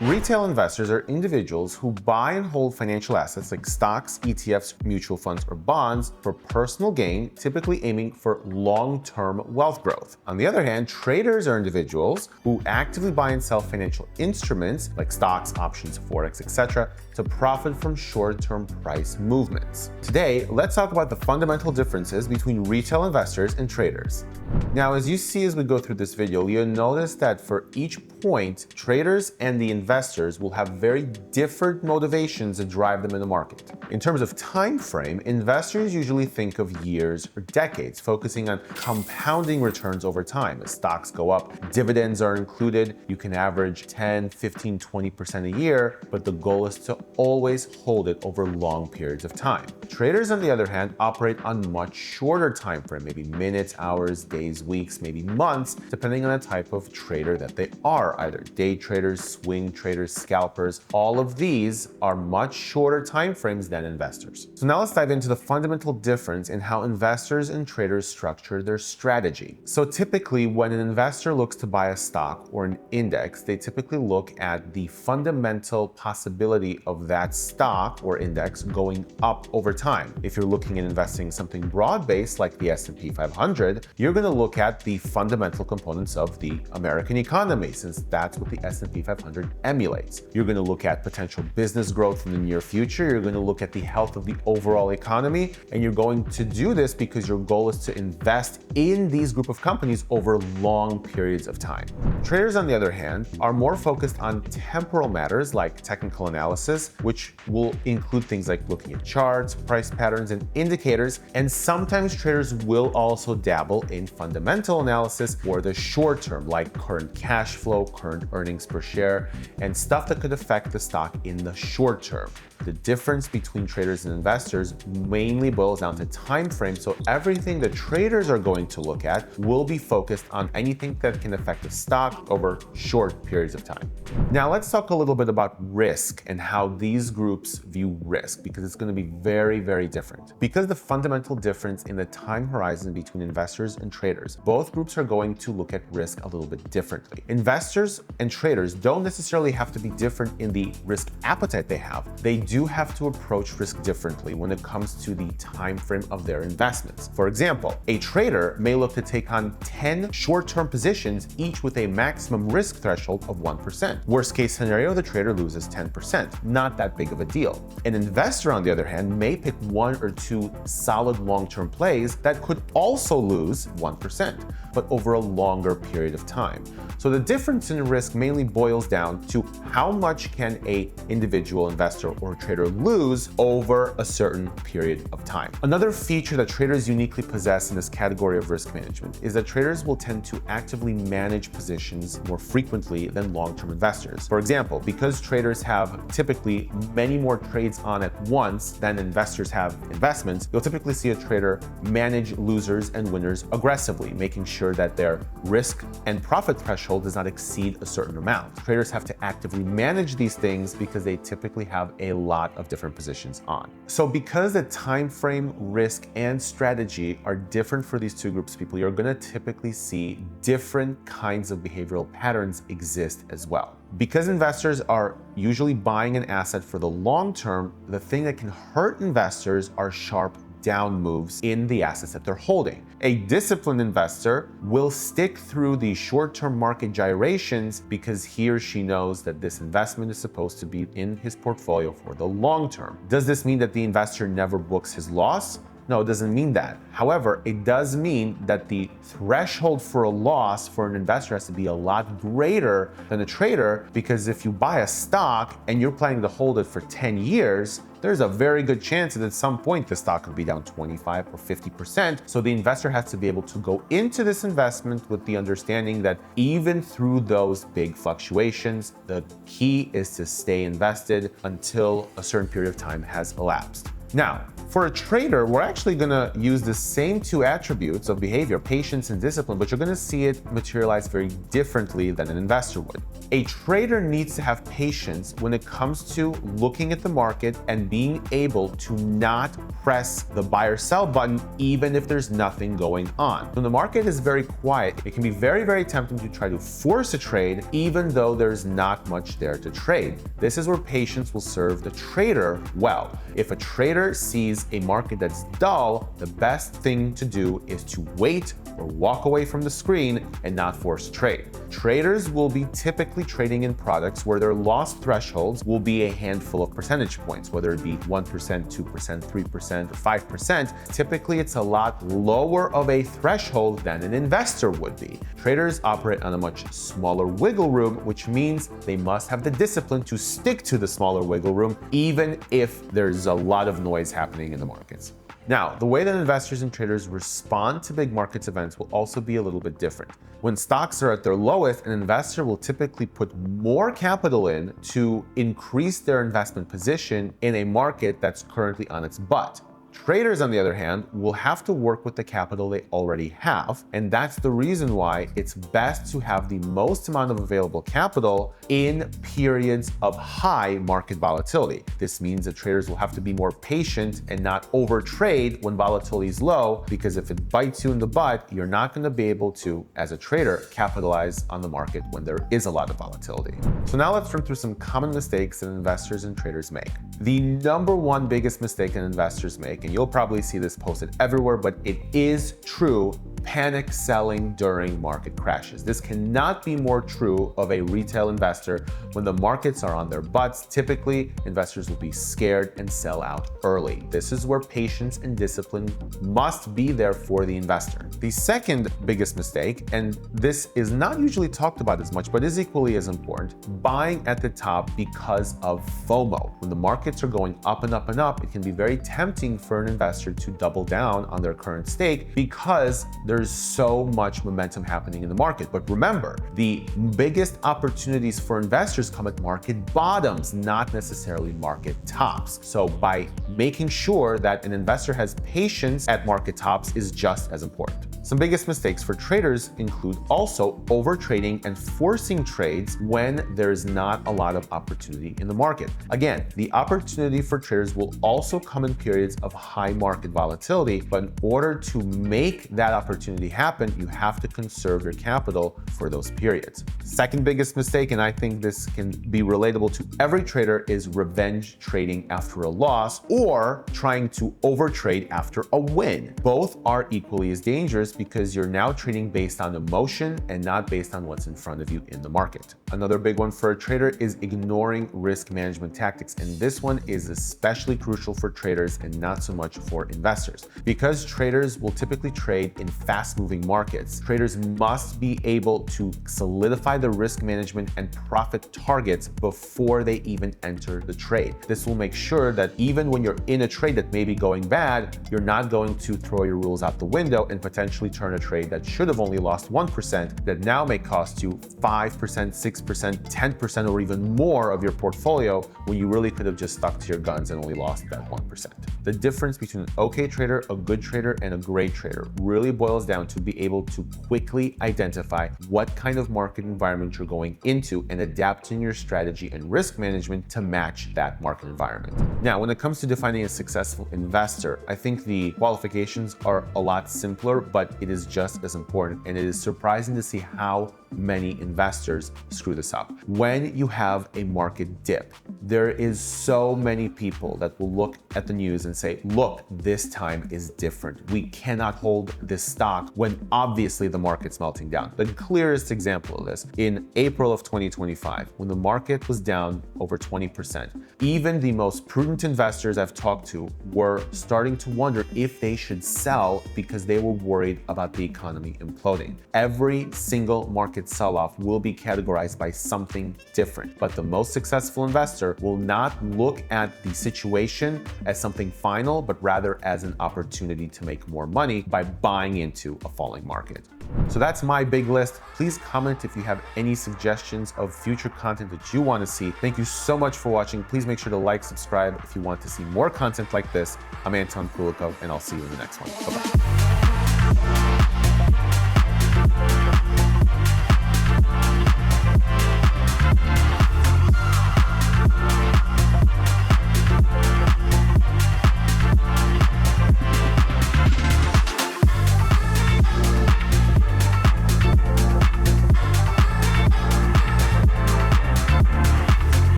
Retail investors are individuals who buy and hold financial assets like stocks, ETFs, mutual funds, or bonds for personal gain, typically aiming for long-term wealth growth. On the other hand, traders are individuals who actively buy and sell financial instruments like stocks, options, forex, etc. to profit from short-term price movements. Today, let's talk about the fundamental differences between retail investors and traders. Now, as you see as we go through this video, you'll notice that for each point, traders and the investors will have very different motivations that drive them in the market. In terms of time frame, investors usually think of years or decades, focusing on compounding returns over time. As stocks go up, dividends are included. You can average 10, 15, 20% a year, but the goal is to always hold it over long periods of time. Traders, on the other hand, operate on much shorter time frame, maybe minutes, hours, days, weeks, maybe months, depending on the type of trader that they are, either day traders, swing traders, scalpers. All of these are much shorter time frames than investors. So now let's dive into the fundamental difference in how investors and traders structure their strategy. So typically, when an investor looks to buy a stock or an index, they typically look at the fundamental possibility of that stock or index going up over time. If you're looking at investing in something broad-based like the S&P 500, you're going to look at the fundamental components of the American economy, since that's what the S&P 500 emulates. You're going to look at potential business growth in the near future. You're going to look at the health of the overall economy, and you're going to do this because your goal is to invest in these group of companies over long periods of time. Traders, on the other hand, are more focused on temporal matters like technical analysis, which will include things like looking at charts, price patterns, and indicators. And sometimes traders will also dabble in fundamental analysis for the short term, like current cash flow, current earnings per share, and stuff that could affect the stock in the short term. The difference between traders and investors mainly boils down to time frame, so everything that traders are going to look at will be focused on anything that can affect the stock over short periods of time. Now let's talk a little bit about risk and how these groups view risk, because it's going to be very, very different. Because the fundamental difference in the time horizon between investors and traders, both groups are going to look at risk a little bit differently. Investors and traders don't necessarily have to be different in the risk appetite they have. They do have to approach risk differently when it comes to the time frame of their investments. For example, a trader may look to take on 10 short-term positions, each with a maximum risk threshold of 1%. Worst case scenario, the trader loses 10%. Not that big of a deal. An investor, on the other hand, may pick one or two solid long-term plays that could also lose 1%, but over a longer period of time. So the difference in risk mainly boils down to how much can an individual investor or trader lose over a certain period of time. Another feature that traders uniquely possess in this category of risk management is that traders will tend to actively manage positions more frequently than long-term investors. For example, because traders have typically many more trades on at once than investors have investments, you'll typically see a trader manage losers and winners aggressively, making sure that their risk and profit threshold does not exceed a certain amount. Traders have to actively manage these things because they typically have a lot of different positions on. So because the time frame, risk, and strategy are different for these two groups of people, you're going to typically see different kinds of behavioral patterns exist as well. Because investors are usually buying an asset for the long term, the thing that can hurt investors are sharp down moves in the assets that they're holding. A disciplined investor will stick through the short-term market gyrations because he or she knows that this investment is supposed to be in his portfolio for the long term. Does this mean that the investor never books his loss? No, it doesn't mean that. However, it does mean that the threshold for a loss for an investor has to be a lot greater than a trader, because if you buy a stock and you're planning to hold it for 10 years, there's a very good chance that at some point the stock could be down 25 or 50%. So the investor has to be able to go into this investment with the understanding that even through those big fluctuations, the key is to stay invested until a certain period of time has elapsed. Now, For a trader, we're actually going to use the same two attributes of behavior, patience and discipline, but you're going to see it materialize very differently than an investor would. A trader needs to have patience when it comes to looking at the market and being able to not press the buy or sell button even if there's nothing going on. When the market is very quiet, it can be very, very tempting to try to force a trade even though there's not much there to trade. This is where patience will serve the trader well. If a trader sees a market that's dull, the best thing to do is to wait or walk away from the screen and not force a trade. Traders will be typically trading in products where their loss thresholds will be a handful of percentage points, whether it be 1%, 2%, 3%, or 5%. Typically, it's a lot lower of a threshold than an investor would be. Traders operate on a much smaller wiggle room, which means they must have the discipline to stick to the smaller wiggle room, even if there's a lot of noise happening in the markets. Now, the way that investors and traders respond to big markets events will also be a little bit different. When stocks are at their lowest, an investor will typically put more capital in to increase their investment position in a market that's currently on its butt. Traders, on the other hand, will have to work with the capital they already have, and that's the reason why it's best to have the most amount of available capital in periods of high market volatility. This means that traders will have to be more patient and not overtrade when volatility is low, because if it bites you in the butt, you're not going to be able to, as a trader, capitalize on the market when there is a lot of volatility. So now let's run through some common mistakes that investors and traders make. The number one biggest mistake that investors make, and you'll probably see this posted everywhere, but it is true: panic selling during market crashes. This cannot be more true of a retail investor. When the markets are on their butts, typically investors will be scared and sell out early. This is where patience and discipline must be there for the investor. The second biggest mistake, and this is not usually talked about as much, but is equally as important: buying at the top because of FOMO. When the markets are going up and up and up, it can be very tempting for an investor to double down on their current stake because there's so much momentum happening in the market. But remember, the biggest opportunities for investors come at market bottoms, not necessarily market tops. So by making sure that an investor has patience at market tops is just as important. Some biggest mistakes for traders include also overtrading and forcing trades when there's not a lot of opportunity in the market. Again, the opportunity for traders will also come in periods of high market volatility, but in order to make that opportunity happen, you have to conserve your capital for those periods. Second biggest mistake, and I think this can be relatable to every trader, is revenge trading after a loss or trying to overtrade after a win. Both are equally as dangerous because you're now trading based on emotion and not based on what's in front of you in the market. Another big one for a trader is ignoring risk management tactics, and this one is especially crucial for traders and not so much for investors. Because traders will typically trade in fast-moving markets, traders must be able to solidify the risk management and profit targets before they even enter the trade. This will make sure that even when you're in a trade that may be going bad, you're not going to throw your rules out the window and potentially turn a trade that should have only lost 1% that now may cost you 5%, 6%, 10%, or even more of your portfolio when you really could have just stuck to your guns and only lost that 1%. The difference between an okay trader, a good trader, and a great trader really boils down to be able to quickly identify what kind of market environment you're going into and adapting your strategy and risk management to match that market environment. Now, when it comes to defining a successful investor, I think the qualifications are a lot simpler, but it is just as important, and it is surprising to see how many investors screw this up. When you have a market dip, there is so many people that will look at the news and say, look, this time is different. We cannot hold this stock, when obviously the market's melting down. The clearest example of this, in April of 2025, when the market was down over 20%, even the most prudent investors I've talked to were starting to wonder if they should sell because they were worried about the economy imploding. Every single market sell-off will be categorized by something different, but the most successful investor will not look at the situation as something final, but rather as an opportunity to make more money by buying into a falling market. So that's my big list. Please comment if you have any suggestions of future content that you want to see. Thank you so much for watching. Please make sure to like, subscribe if you want to see more content like this. I'm Anton Kulikov, and I'll see you in the next one. Bye-bye.